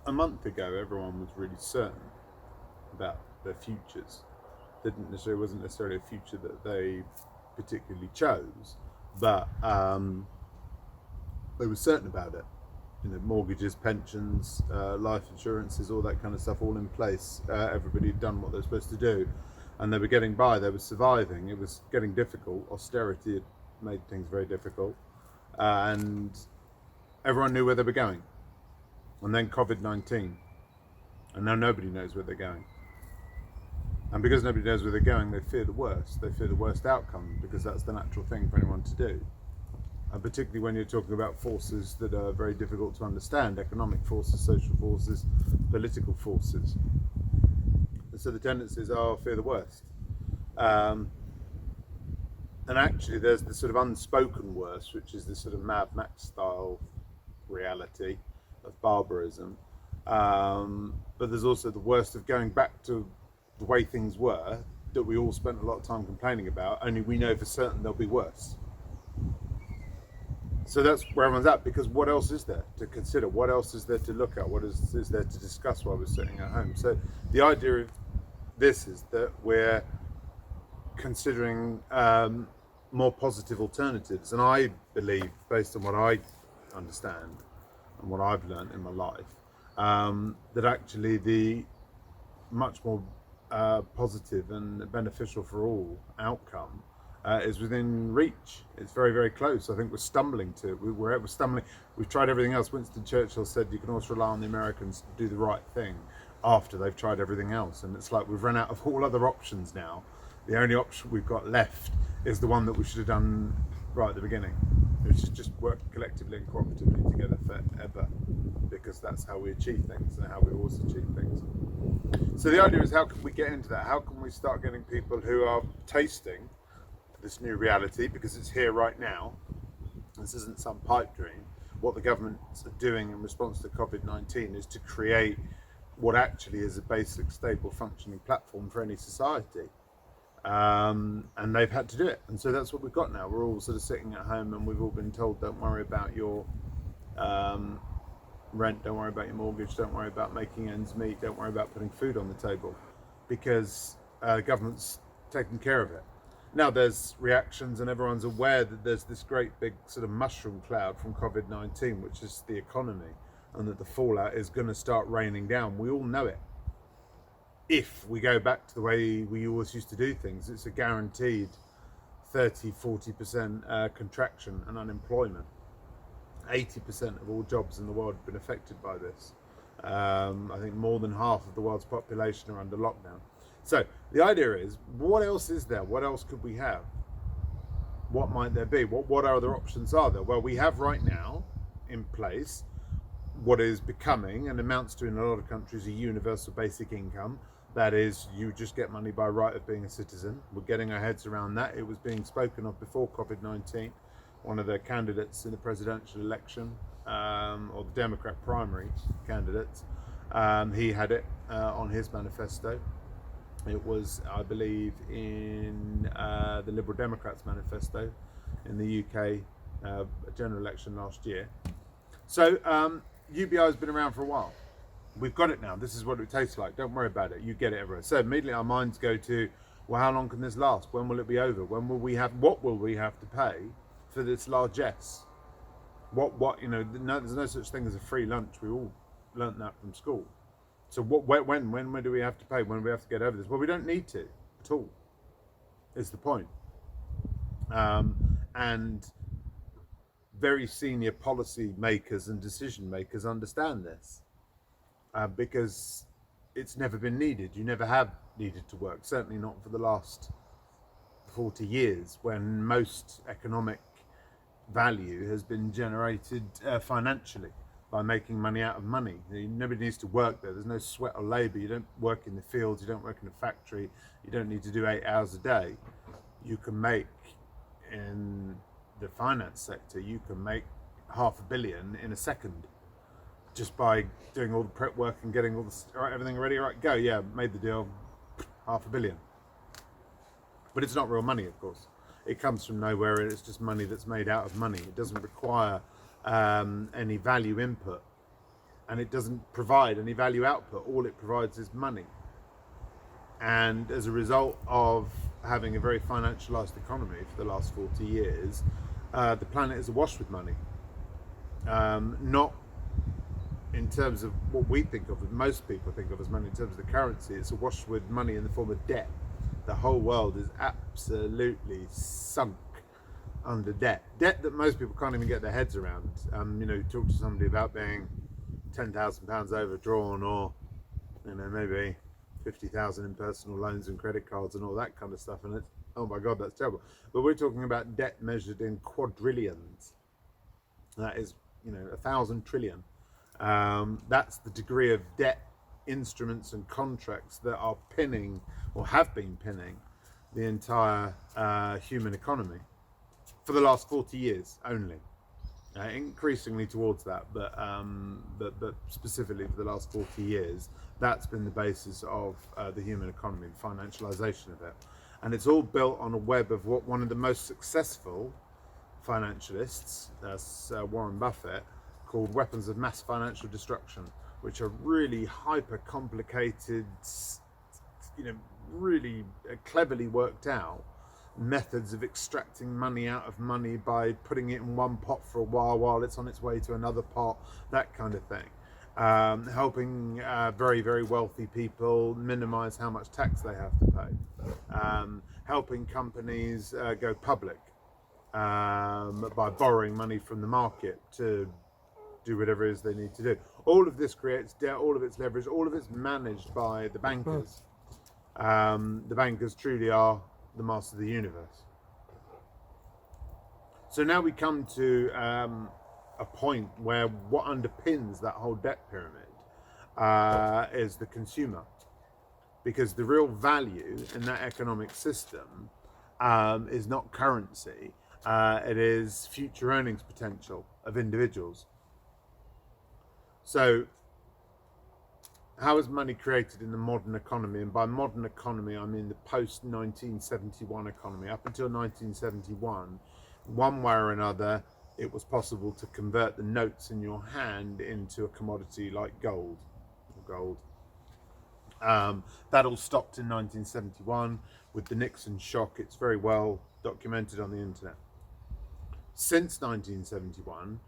a month ago, everyone was really certain about their futures. Wasn't necessarily a future that they particularly chose, but they were certain about it. Mortgages, pensions, life insurances, all that kind of stuff, all in place. Everybody had done what they were supposed to do, and they were getting by. They were surviving. It was getting difficult. Austerity had made things very difficult, and everyone knew where they were going. And then COVID-19, and now nobody knows where they're going. And because nobody knows where they're going, they fear the worst. They fear the worst outcome, because that's the natural thing for anyone to do. And particularly when you're talking about forces that are very difficult to understand: economic forces, social forces, political forces. And so the tendencies are fear the worst. And actually, there's the sort of unspoken worst, which is this sort of Mad Max style reality of barbarism. But there's also the worst of going back to the way things were, that we all spent a lot of time complaining about, only we know for certain they'll be worse. So that's where everyone's at, because what else is there to consider? What else is there to look at? What is there to discuss while we're sitting at home? So the idea of this is that we're considering more positive alternatives. And I believe, based on what I understand and what I've learned in my life, that actually the much more positive and beneficial for all outcome is within reach. It's very, very close. I think we're stumbling to it. We're stumbling. We've tried everything else. Winston Churchill said you can always rely on the Americans to do the right thing after they've tried everything else. And it's like we've run out of all other options now. The only option we've got left is the one that we should have done right at the beginning, which is just work collectively and cooperatively together forever, because that's how we achieve things and how we always achieve things. So the idea is, how can we get into that? How can we start getting people who are tasting this new reality, because it's here right now? This isn't some pipe dream. What the governments are doing in response to COVID-19 is to create what actually is a basic, stable, functioning platform for any society. And they've had to do it. And so that's what we've got now. We're all sort of sitting at home, and we've all been told, don't worry about your rent, don't worry about your mortgage, don't worry about making ends meet, don't worry about putting food on the table, because the government's taking care of it. Now there's reactions, and everyone's aware that there's this great big sort of mushroom cloud from COVID-19, which is the economy, and that the fallout is going to start raining down. We all know it. If we go back to the way we always used to do things, it's a guaranteed 30-40% contraction and unemployment. 80% of all jobs in the world have been affected by this. I think more than half of the world's population are under lockdown. So the idea is, what else is there? What else could we have? What might there be? What other options are there? Well, we have right now in place what is becoming, and amounts to in a lot of countries, a universal basic income. That is, you just get money by right of being a citizen. We're getting our heads around that. It was being spoken of before COVID-19. One of the candidates in the presidential election, or the Democrat primary candidates, he had it on his manifesto. It was, I believe, in the Liberal Democrats' manifesto in the UK general election last year. So UBI has been around for a while. We've got it now. This is what it tastes like. Don't worry about it. You get it everywhere. So immediately our minds go to, well, how long can this last? When will it be over? What will we have to pay for this largesse? There's no such thing as a free lunch. We all learnt that from school. So when do we have to pay? When do we have to get over this? Well, we don't need to at all, is the point. And very senior policy makers and decision makers understand this, because it's never been needed. You never have needed to work, certainly not for the last 40 years, when most economic value has been generated financially by making money out of money. Nobody needs to work there. There's no sweat or labor. You don't work in the fields. You don't work in a factory. You don't need to do 8 hours a day. You can make, in the finance sector, you can make $500 million in a second, just by doing all the prep work and getting everything ready. Right, go. Yeah, made the deal. $500 million. But it's not real money, of course. It comes from nowhere, and it's just money that's made out of money. It doesn't require any value input. and it doesn't provide any value output. All it provides is money. And as a result of having a very financialized economy for the last 40 years, the planet is awash with money. Not in terms of what we think of, most people think of as money in terms of the currency. It's awash with money in the form of debt. The whole world is absolutely sunk under debt that most people can't even get their heads around. Talk to somebody about being £10,000 overdrawn, or maybe 50,000 in personal loans and credit cards and all that kind of stuff, and it's, oh my god, that's terrible. But we're talking about debt measured in quadrillions. That is 1,000 trillion. That's the degree of debt instruments and contracts that are pinning, or have been pinning, the entire human economy for the last 40 years only. Increasingly towards that, but specifically for the last 40 years, that's been the basis of the human economy, the financialization of it. And it's all built on a web of what one of the most successful financialists, that's Warren Buffett, called weapons of mass financial destruction, which are really hyper complicated, really cleverly worked out methods of extracting money out of money by putting it in one pot for a while it's on its way to another pot, that kind of thing. Helping very, very wealthy people minimize how much tax they have to pay. Helping companies go public by borrowing money from the market to do whatever it is they need to do. All of this creates debt, all of it's leverage, all of it's managed by the bankers. The bankers truly are the master of the universe. So now we come to a point where what underpins that whole debt pyramid is the consumer, because the real value in that economic system is not currency, it is future earnings potential of individuals. So how is money created in the modern economy? And by modern economy, I mean the post-1971 economy. Up until 1971, one way or another, it was possible to convert the notes in your hand into a commodity like gold. That all stopped in 1971 with the Nixon shock. It's very well documented on the internet. Since 1971,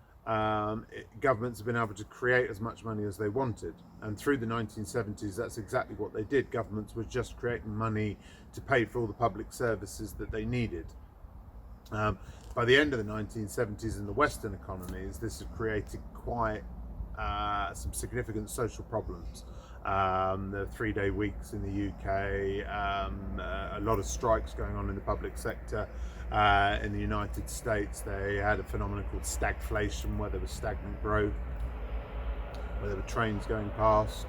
governments have been able to create as much money as they wanted, and through the 1970s that's exactly what they did. Governments were just creating money to pay for all the public services that they needed. By the end of the 1970s in the Western economies, this had created quite some significant social problems. The 3-day weeks in the UK, a lot of strikes going on in the public sector. In the United States, they had a phenomenon called stagflation, where there was stagnant growth, where there were trains going past,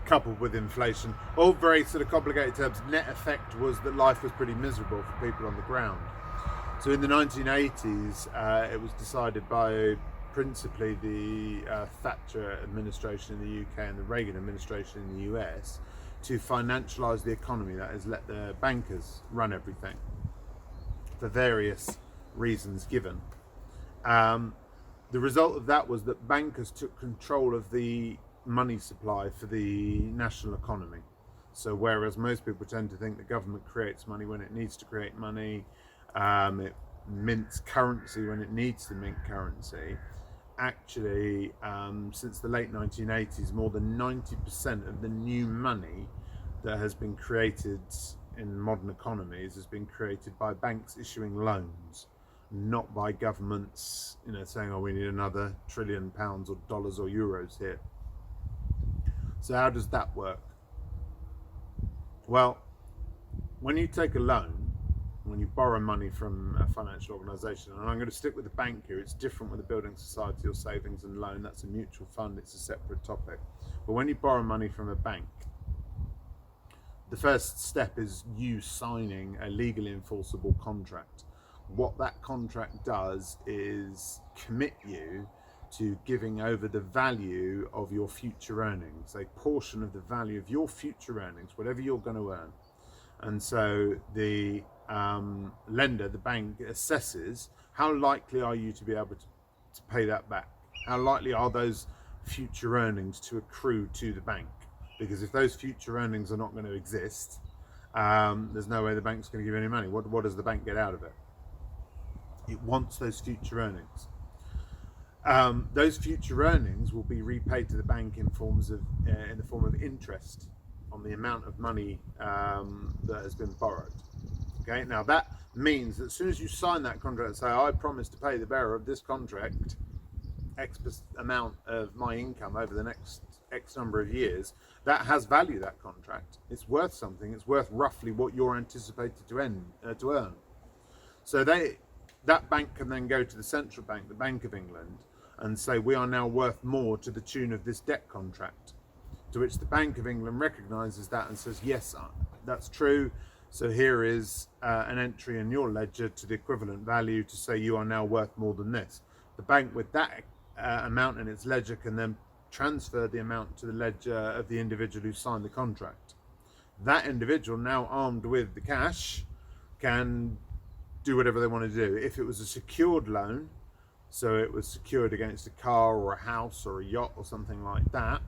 coupled with inflation. All very sort of complicated terms. Net effect was that life was pretty miserable for people on the ground. So in the 1980s, it was decided by principally the Thatcher administration in the UK and the Reagan administration in the US to financialise the economy, that is, let the bankers run everything for various reasons given. The result of that was that bankers took control of the money supply for the national economy. So whereas most people tend to think the government creates money when it needs to create money, it mints currency when it needs to mint currency, actually, since the late 1980s, more than 90% of the new money that has been created in modern economies has been created by banks issuing loans, not by governments, saying, oh, we need another £1 trillion or dollars or euros here. So how does that work? Well, when you take a loan, when you borrow money from a financial organisation, and I'm going to stick with the bank here, it's different with a building society or savings and loan, that's a mutual fund, it's a separate topic. But when you borrow money from a bank, the first step is you signing a legally enforceable contract. What that contract does is commit you to giving over the value of your future earnings, a portion of the value of your future earnings, whatever you're going to earn. And so the lender, the bank, assesses how likely are you to be able to pay that back. How likely are those future earnings to accrue to the bank? Because if those future earnings are not going to exist, there's no way the bank's going to give any money. What does the bank get out of it? It wants those future earnings. Those future earnings will be repaid to the bank in the form of interest on the amount of money that has been borrowed. Okay, now that means that as soon as you sign that contract and say, I promise to pay the bearer of this contract X amount of my income over the next X number of years, that has value, that contract. It's worth something. It's worth roughly what you're anticipated to earn. So that bank can then go to the central bank, the Bank of England, and say, we are now worth more to the tune of this debt contract. To which the Bank of England recognises that and says, yes, that's true. So here is an entry in your ledger to the equivalent value to say you are now worth more than this. The bank with that amount in its ledger can then transfer the amount to the ledger of the individual who signed the contract. That individual, now armed with the cash, can do whatever they want to do. If it was a secured loan, so it was secured against a car or a house or a yacht or something like that,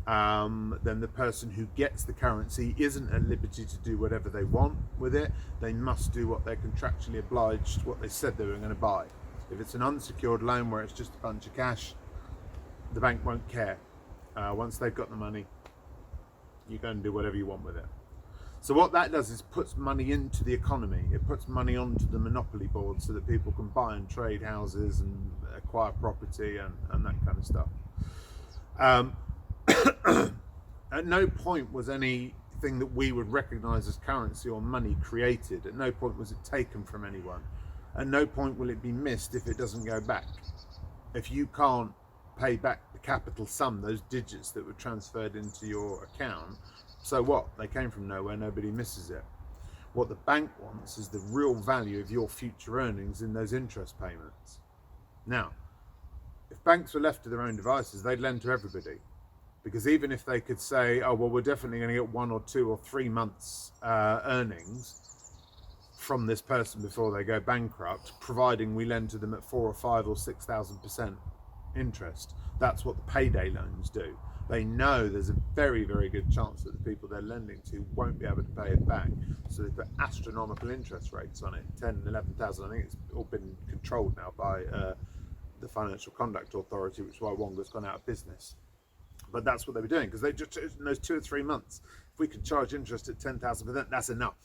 then the person who gets the currency isn't at liberty to do whatever they want with it. They must do what they're contractually obliged, what they said they were going to buy. If it's an unsecured loan where it's just a bunch of cash, the bank won't care. Once they've got the money, you go and do whatever you want with it. So what that does is puts money into the economy. It puts money onto the monopoly board so that people can buy and trade houses and acquire property and that kind of stuff. At no point was anything that we would recognise as currency or money created. At no point was it taken from anyone. At no point will it be missed if it doesn't go back. If you can't pay back the capital sum, those digits that were transferred into your account, so what? They came from nowhere, nobody misses it. What the bank wants is the real value of your future earnings in those interest payments. Now, if banks were left to their own devices, they'd lend to everybody. Because even if they could say, oh, well, we're definitely going to get 1 or 2 or 3 months earnings from this person before they go bankrupt, providing we lend to them at 4 or 5 or 6,000% interest. That's what the payday loans do. They know there's a very, very good chance that the people they're lending to won't be able to pay it back. So they put astronomical interest rates on it, 10, 11,000. I think it's all been controlled now by the Financial Conduct Authority, which is why Wonga's gone out of business. But that's what they were doing, because they just, in those 2 or 3 months, if we could charge interest at 10,000%, that's enough.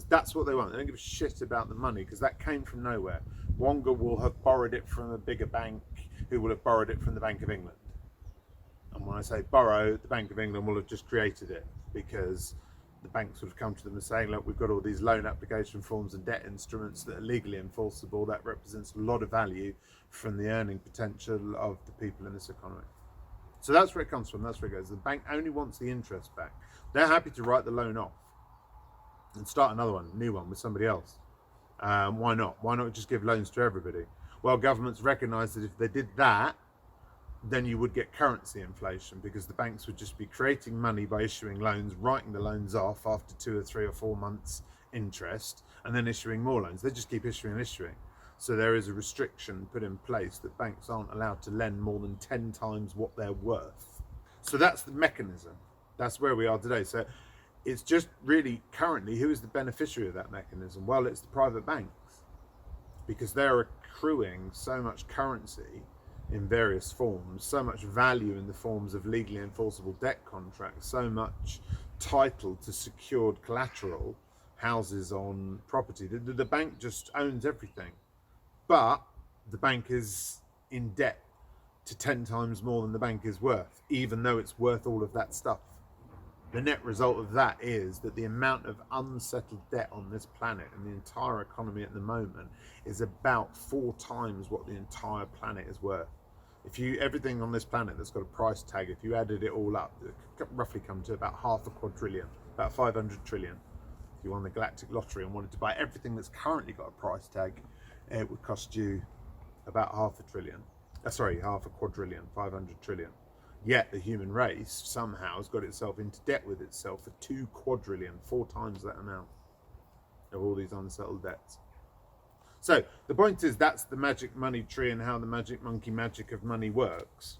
That's what they want. They don't give a shit about the money, because that came from nowhere. Wonga will have borrowed it from a bigger bank, who will have borrowed it from the Bank of England. And when I say borrow, the Bank of England will have just created it, because the banks would have come to them and saying, look, we've got all these loan application forms and debt instruments that are legally enforceable. That represents a lot of value from the earning potential of the people in this economy. So that's where it comes from. That's where it goes. The bank only wants the interest back. They're happy to write the loan off and start another one, new one with somebody else. Why not? Why not just give loans to everybody? Well, governments recognise that if they did that, then you would get currency inflation, because the banks would just be creating money by issuing loans, writing the loans off after 2 or 3 or 4 months interest, and then issuing more loans. They just keep issuing and issuing. So there is a restriction put in place that banks aren't allowed to lend more than 10 times what they're worth. So that's the mechanism. That's where we are today. So it's just really currently, who is the beneficiary of that mechanism? Well, it's the private banks, because they're accruing so much currency in various forms, so much value in the forms of legally enforceable debt contracts, so much title to secured collateral, houses on property. The bank just owns everything. But the bank is in debt to 10 times more than the bank is worth, even though it's worth all of that stuff. The net result of that is that the amount of unsettled debt on this planet and the entire economy at the moment is about 4 times what the entire planet is worth. If you, everything on this planet that's got a price tag, if you added it all up, it could roughly come to about half a quadrillion, about 500 trillion. If you won the Galactic Lottery and wanted to buy everything that's currently got a price tag, it would cost you about half a quadrillion, 500 trillion. Yet the human race somehow has got itself into debt with itself for 2 quadrillion, 4 times that amount of all these unsettled debts. So the point is, that's the magic money tree and how the magic monkey magic of money works.